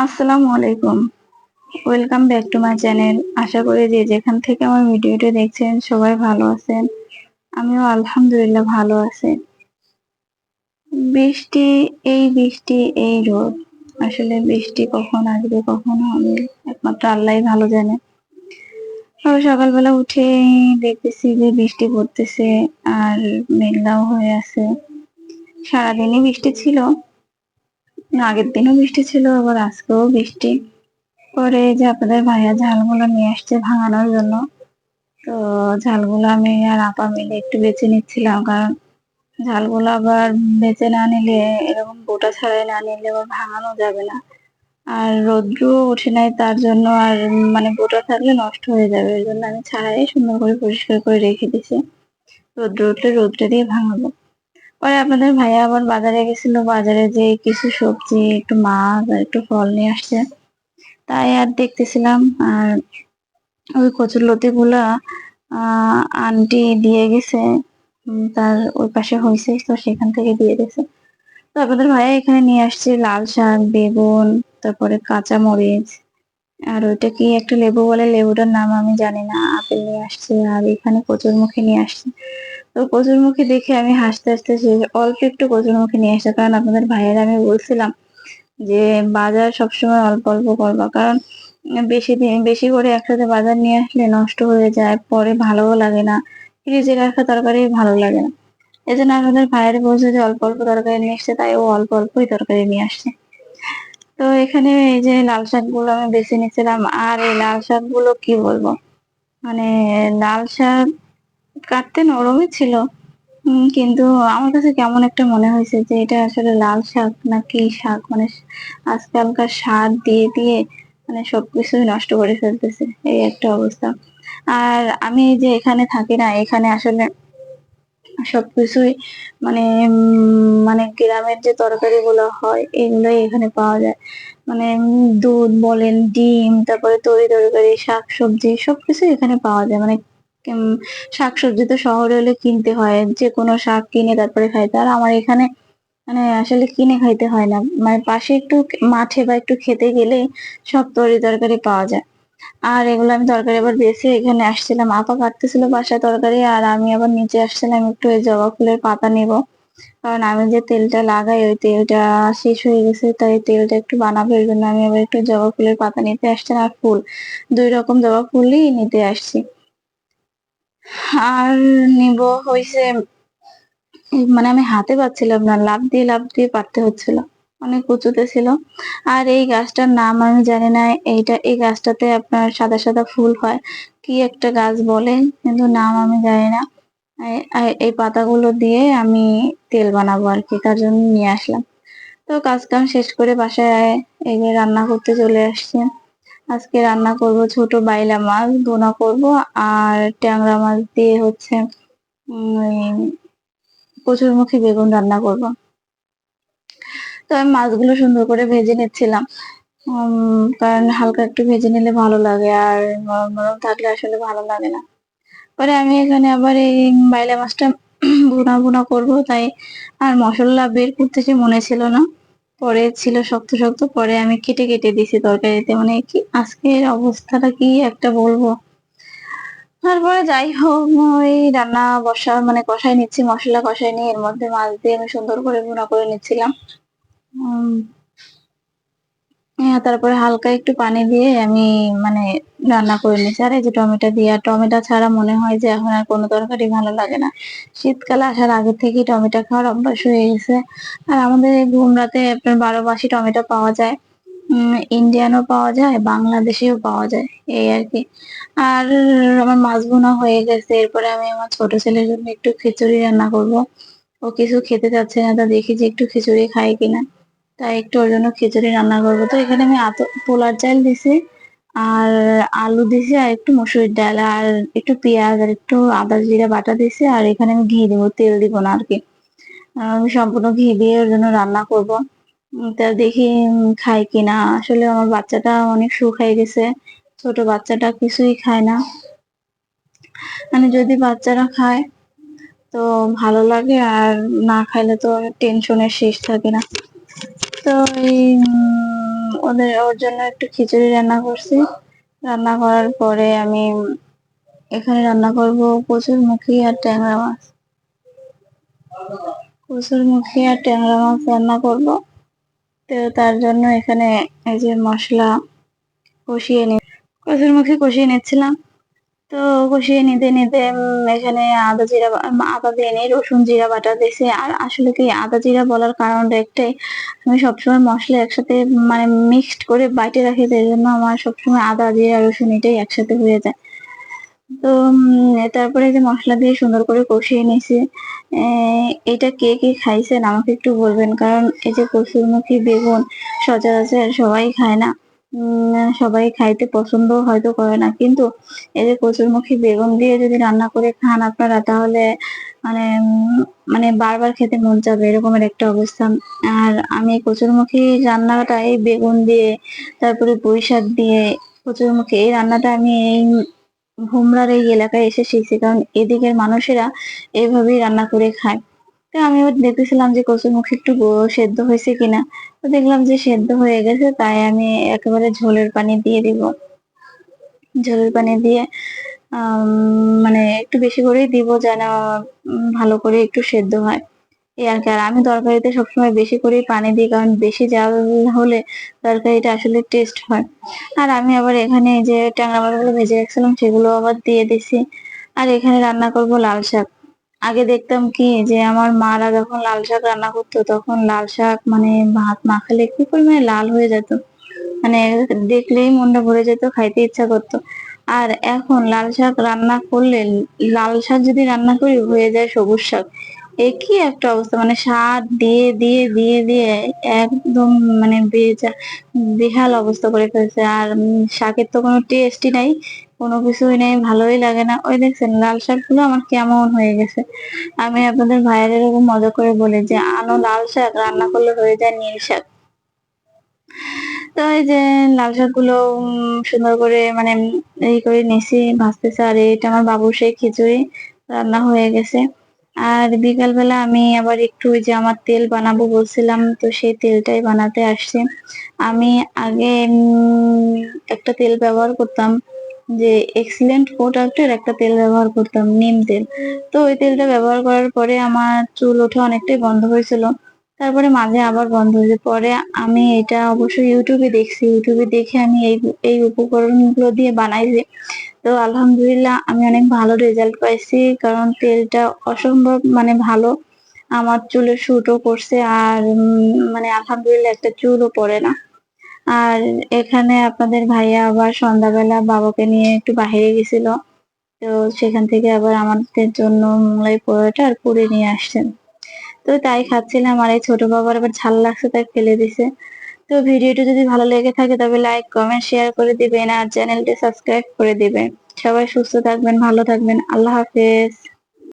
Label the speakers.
Speaker 1: আসসালামু আলাইকুম। Welcome back to my channel. আশা করি যে যেখান থেকে আমার ভিডিওটি দেখছেন সবাই ভালো আছেন। আমিও আলহামদুলিল্লাহ ভালো আছি। বৃষ্টি, বৃষ্টি, এই রোদ। আসলে বৃষ্টি কখন আসবে কখন হবে একমাত্র আল্লাহই ভালো জানে। সকালবেলা উঠে দেখতেছি যে বৃষ্টি পড়তেছে আর মেঘলাও হয়ে আছে। সারাদিনই বৃষ্টি ছিল, আগের দিনও বৃষ্টি ছিল, আবার আজকেও বৃষ্টি। পরে যে আপনাদের ভাইয়া ঝালগুলো নিয়ে আসছে ভাঙানোর জন্য। তো ঝালগুলো আমি আর আপা মিলে একটু বেছে নিচ্ছিলাম, কারণ ঝালগুলো আবার বেছে না নিলে, এরকম বোটা ছাড়াই না নিলে আবার ভাঙানো যাবে না। আর রৌদ্র ওঠে নাই তার জন্য, আর মানে বোটা থাকলে নষ্ট হয়ে যাবে, এই জন্য আমি ছাড়াই সুন্দর করে পরিষ্কার করে রেখে দিছি। রৌদ্র উঠলে রৌদ্রে দিয়ে ভাঙাবো। পরে আপনাদের ভাইয়া আবার বাজারে গেছিল, বাজারে যে কিছু সবজি, একটু মাছ আর একটু ফল নিয়ে আসছে, তাই আর দেখতেছিলাম। আর ওই কচুরলতি গুলা আন্টি দিয়ে গেছে, তার ওই পাশে হয়েছে, তো সেখান থেকে দিয়ে গেছে। তো আপনাদের ভাইয়া এখানে নিয়ে আসছে লাল শাক, বেগুন, তারপরে কাঁচা মরিচ, আর ওইটা কি একটা লেবু বলে, লেবুটার নাম আমি জানি না, আপেল নিয়ে আসছে, আর এখানে কচুরমুখী নিয়ে আসছে। তো কচুরমুখী দেখে আমি হাসতে হাসতে, সে অল্প একটু কচুরমুখী নিয়ে আসছে, কারণ আপনাদের ভাইয়ের আমি বলছিলাম যে বাজার সবসময় অল্প অল্প করবা, কারণ বেশি দিন বেশি করে একসাথে বাজার নিয়ে আসলে নষ্ট হয়ে যায়, পরে ভালোও লাগে না, ফ্রিজে রাখা তরকারি ভালো লাগে না। এই জন্য আমাদের ভাইয়ের বলছে যে অল্প অল্প তরকারি নিয়ে আসছে, তাই ও অল্প অল্পই তরকারি নিয়ে আসছে। তো এখানে এই যে লাল শাক গুলো আমি বেছে নিচ্ছিলাম, আর এই লাল শাক গুলো কি বলবো, মানে লাল শাক কাটতে নরমই ছিল, কিন্তু আমার কাছে কেমন একটা মনে হয়েছে যে এটা আসলে লাল শাক নাকি শাক, মানে আজকালকার সার দিয়ে দিয়ে মানে সবকিছুই নষ্ট করে ফেলতেছে, এই একটা অবস্থা। আর আমি যে এখানে থাকি না, এখানে আসলে সবকিছুই মানে মানে গ্রামের যে তরকারি গুলো হয় এগুলোই এখানে পাওয়া যায়। মানে দুধ বলেন, ডিম, তারপরে তরি তরকারি, শাকসবজি সবকিছুই এখানে পাওয়া যায়। মানে উম, শাকসবজি তো শহরে হলে কিনতে হয়, যে কোনো শাক কিনে তারপরে খাইতে, আর আমার এখানে মানে আসলে কিনে খাইতে হয় না, মানে পাশে একটু মাঠে বা একটু খেতে গেলে সব তরি তরকারি পাওয়া যায়। আর এগুলো আমি তরকারি আবার বেছে এখানে আসছিলাম, আপা কাটতেছিল বাসায় তরকারি, আর আমি আবার নিচে আসছিলাম একটু ওই জবা ফুলের পাতা নিব, কারণ আমি যে তেলটা লাগাই ওই তেলটা শেষ হয়ে গেছে, তাই তেলটা একটু বানাবো, এই জন্য আমি আবার একটু জবা ফুলের পাতা নিতে আসছিলাম, আর ফুল, দুই রকম জবা ফুলই নিতে আসছি। আর নিব হইছে, মানে আমি হাতে পাচ্ছিলাম না, লাফ দিয়ে পারতে হচ্ছিল, অনেক উঁচুতে ছিল। আর এই গাছটার নাম আমি জানি না, এই গাছটাতে আপনার সাদা সাদা ফুল হয়, কি একটা গাছ বলে, কিন্তু নাম আমি জানি না। এই পাতাগুলো দিয়ে আমি তেল বানাবো আর কি, তার জন্য নিয়ে আসলাম। তো কাজ কাম শেষ করে বাসায় এই যে রান্না করতে চলে আসছি। আজকে রান্না করব ছোট বাইলা মাছ ভুনা করব, আর ট্যাংরা মাছ দিয়ে হচ্ছে কচুরমুখী বেগুন রান্না করব। তো আমি মাছগুলো সুন্দর করে ভেজে নিচ্ছিলাম, কারণ হালকা একটু ভেজে নিলে ভালো লাগে, আর নরম নরম থাকলে আসলে ভালো লাগে না। পরে আমি এখানে আবার এই বাইলা মাছটা ভুনা ভুনা করব, তাই আর মশলা বের করতেছে মনে ছিল না, পরে ছিল শক্ত শক্ত, পরে আমি কেটে কেটে দিছি তরকারিতে, মানে কি আজকের অবস্থাটা কি একটা বলবো। তারপরে যাই হোক, ওই রান্না বসা মানে কষাই নিচ্ছি, মশলা কষাই নিয়ে এর মধ্যে মাছ দিয়ে আমি সুন্দর করে ভুনা করে নিচ্ছিলাম। উম, হ্যাঁ, তারপরে হালকা একটু পানি দিয়ে আমি মানে রান্না করে নিচ্ছি। আর এই যে টমেটো দিয়ে, আর টমেটো ছাড়া মনে হয় যে এখন আর কোনো তরকারি ভালো লাগে না। শীতকালে আসার আগে থেকেই টমেটো খাওয়ার অভ্যাস হয়ে গেছে। আর আমাদের এই ভুমরাতে আপনার 12 মাসি টমেটো পাওয়া যায়, ইন্ডিয়ানও পাওয়া যায়, বাংলাদেশেও পাওয়া যায়, এই আর কি। আর আমার মাছ ভুনা হয়ে গেছে, এরপরে আমি আমার ছোট ছেলের জন্য একটু খিচুড়ি রান্না করব। ও কিছু খেতে চাচ্ছে না, তা দেখি যে একটু খিচুড়ি খায় কিনা, তাই একটু ওর জন্য খিচুড়ি রান্না করবো। তো এখানে আমি পোলার চাল দিছি, আর আলু দিছি, আর একটু মসুর ডাল, আর একটু পেঁয়াজ, আর একটু আদা জিরা বাটা দিছি, আর এখানে আমি ঘি দিব, তেল দিব না আর কি। আমি সম্পূর্ণ ঘি দিয়ে ওর জন্য রান্না করব। তা দেখি খায় কিনা, আসলে আমার বাচ্চাটা অনেক শুকায় গেছে, ছোট বাচ্চাটা কিছুই খায় না। মানে যদি বাচ্চারা খায় তো ভালো লাগে, আর না খাইলে তো টেনশনের শেষ থাকে না। তো এই ওর জন্য একটু খিচুড়ি রান্না করছি। রান্না করার পরে আমি এখানে রান্না করব কচুরমুখী আর ট্যাংরা মাছ। কচুরমুখী আর ট্যাংরা মাছ রান্না করব। তো তার জন্য এখানে এই যে মশলা কষিয়ে নি, কচুরমুখী কষিয়ে নিচ্ছিলাম। তো কষিয়ে নিতে নিতে এখানে আদা দিয়ে নিই, রসুন জিরা বাটা দিয়েছি। আর আসলে কি আদা জিরা বলার কারণটা একটাই, আমি সবসময় মশলা একসাথে মানে মিক্সড করে বাইটে রাখি, তাই জন্য আমার সবসময় আদা জিরা রসুন এটাই একসাথে হয়ে যায়। তো তারপরে যে মশলা দিয়ে সুন্দর করে কষিয়ে নিয়েছি। এটা কে কে খাইছেন আমাকে একটু বলবেন, কারণ এই যে কচুরমুখী বেগুন সচরাচর সবাই খায় না। সবাই খাইতে পছন্দ হয়তো করে না, কিন্তু এই যে কচুরমুখী বেগুন দিয়ে যদি রান্না করে খান আপনারা, তাহলে মানে মানে বারবার খেতে মন যাবে এরকমের একটা অবস্থা। আর আমি কচুরমুখী রান্নাটা এই বেগুন দিয়ে, তারপরে পুঁই শাক দিয়ে কচুরমুখী এই রান্নাটা আমি এই ভোমরার এই এলাকায় এসে শিখছি, কারণ এদিকের মানুষেরা এইভাবেই রান্না করে খায়। তো আমিও দেখতেছিলাম যে কচুরমুখী একটু সেদ্ধ হয়েছে কিনা। তো দেখলাম যে সেদ্ধ হয়ে গেছে, তাই আমি একেবারে ঝোলের পানি দিয়ে দিব। ঝোলের পানি দিয়ে মানে একটু বেশি করেই দিব, যেন ভালো করে একটু সেদ্ধ হয়। এই আর কি। আর আমি তরকারিতে সবসময় বেশি করেই পানি দিই, কারণ বেশি জাল হলে তরকারিটা আসলে টেস্ট হয়। আর আমি আবার এখানে এই যে ট্যাংরা মাছগুলো ভেজে রাখছিলাম সেগুলো আবার দিয়ে দিছি। আর এখানে রান্না করব লাল শাক। আগে দেখতাম কি যে আমার মারা যখন লাল শাক রান্না করতো, তখন লাল শাক মানে ভাত মাখালে কি পরিমাণে লাল হয়ে যেত, মানে দেখলেই মনটা ভরে যেত, খাইতে ইচ্ছা করতো। আর এখন লাল শাক রান্না করলে, লাল শাক যদি রান্না করি হয়ে যায় সবুজ শাক। একই একটা অবস্থা, মানে সার দিয়ে দিয়ে দিয়ে দিয়ে একদম মানে বেহাল অবস্থা করে ফেলছে। আর শাকের তো কোনো টেস্টই নাই, কোনো কিছুই নেই, ভালোই লাগে না। ওই দেখছেন লাল শাক গুলো আমার কেমন হয়ে গেছে। আমি আপনাদের ভাইয়ের এরকম মজা করে বলি যে আনো লাল শাক, রান্না করলে হয়ে যায় নীল শাক। তো এই যে লাল শাক গুলো সুন্দর করে মানে এই করে নিছি, ভাজতেছে। আর এটা আমার বাবুর সেই খিচুড়ি রান্না হয়ে গেছে। আর বিকাল বেলা আমি আবার একটু ওই যে আমার তেল বানাবো বলছিলাম, তো সেই তেলটাই বানাতে আসছি। আমি আগে একটা তেল ব্যবহার করতাম, যে এক্সিলেন্ট প্রোডাক্টের একটা তেল ব্যবহার করতাম, নিম তেল। তো ওই তেলটা ব্যবহার করার পরে আমার চুল ওঠা অনেকটাই বন্ধ হয়েছিল। তারপরে মাঝে আবার বন্ধ হয়েছে, পরে আমি এটা অবশ্যই ইউটিউবে দেখছি, ইউটিউবে দেখে আমি এই এই উপকরণগুলো দিয়ে বানাইছি। তো আলহামদুলিল্লাহ আমি অনেক ভালো রেজাল্ট পাইছি, কারণ তেলটা অসম্ভব মানে ভালো, আমার চুলে শুটও করছে। আর মানে আলহামদুলিল্লাহ একটা চুলও পড়ে না। আর এখানে আপনাদের ভাইয়া আবার সন্ধ্যাবেলা বাবাকে নিয়ে একটু বাইরে গেছিল, তো সেখান থেকে আবার আমাদের জন্য মোগলাই পরোটা আর পুরি নিয়ে আসছেন। তো তাই খাচ্ছিলাম। আর এই ছোট বাবার আবার ঝাল লাগছে, তাই ফেলে দিছে। তো ভিডিওটি যদি ভালো লেগে থাকে তবে লাইক কমেন্ট শেয়ার করে দিবেন, আর চ্যানেলটি সাবস্ক্রাইব করে দিবেন। সবাই সুস্থ থাকবেন, ভালো থাকবেন। আল্লাহ হাফেজ।